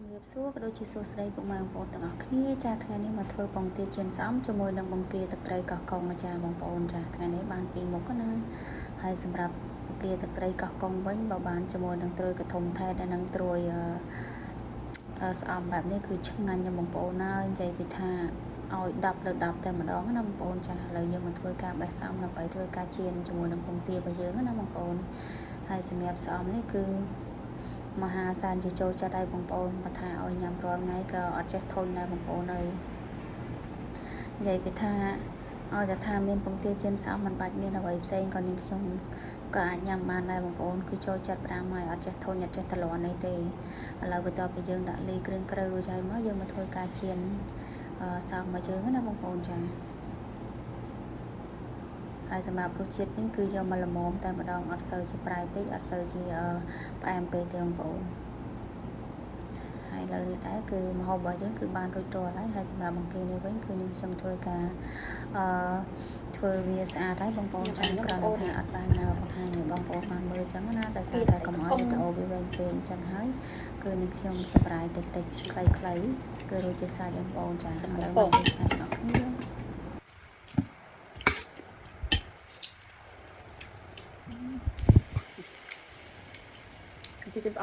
ជំរាបសួរក៏ដូចជាសួស្តីពុកម៉ែបងប្អូនទាំងអស់គ្នាចាថ្ងៃនេះមកធ្វើបង្គាចិនស្អំជាមួយនឹងបង្គាទឹកត្រីកោះកុងចាបងប្អូនចាថ្ងៃនេះបានពីរមុខណាហើយសម្រាប់បង្គាទឹកត្រីកោះកុងវិញបើបានជាមួយនឹងត្រួយកធំថែដែលនឹងត្រួយស្អំបែបនេះគឺឆ្ងាញ់ណាបងប្អូនហើយនិយាយពីថាឲ្យ10លើ10តែម្ដងណាបងប្អូនចាឥឡូវយើងមកធ្វើការបេះស្អំដើម្បីធ្វើការចៀនជាមួយនឹងបង្គារបស់យើងណាបងប្អូនហើយសម្រាប់ស្អំនេះគឺមហាសានជាចូលចិត្តឲ្យបងប្អូនបើថាឲ្យញ៉ាំរាល់ថ្ងៃក៏អត់ចេះធុញដែរបងប្អូនអើយនិយាយពីថាឲ្យតែថាមានបង្គាចិនស្អំមិនបាច់មានអ្វីផ្សេងក៏នាងខ្ញុំក៏អាចញ៉ាំបានដែរបងប្អូនគឺចូលចិត្តប្រាំហើយអត់ចេះធុញអត់ចេះតលាន់អីទេឥឡូវបន្ទាប់ពីយើងដាក់លីគ្រឿងក្រៅរួចហើយមកយើងមកធ្វើការចៀនសោមរបស់យើងណាបងប្អូនចាហើយសម្រាប់រសជាតិវិញគឺយកមកល្មមតែម្ដងអត់សូវជាប្រៃពេកអត់សូវជាផ្អែមពេកទេបងប្អូនហើយលើនេះដែរគឺម្ហូបរបស់យើងគឺបានរួចរាល់ហើយសម្រាប់បង្គានេះវិញគឺនឹងខ្ញុំធ្វើការធ្វើវាស្អាតហើយបងប្អូនចាំគ្រាន់តែថាអត់បានបង្ហាញឲ្យបងប្អូនបានមើលអញ្ចឹងណាដោយសារតែកុំឲ្យវីដេអូវាវែងពេកអញ្ចឹងហើយគឺនឹងខ្ញុំសម្រាយតិចខ្លីៗគឺរួចជាស្រេចបងប្អូនចាឥឡូវមកជួយឆ្ងាញ់ដល់គ្នាThì cái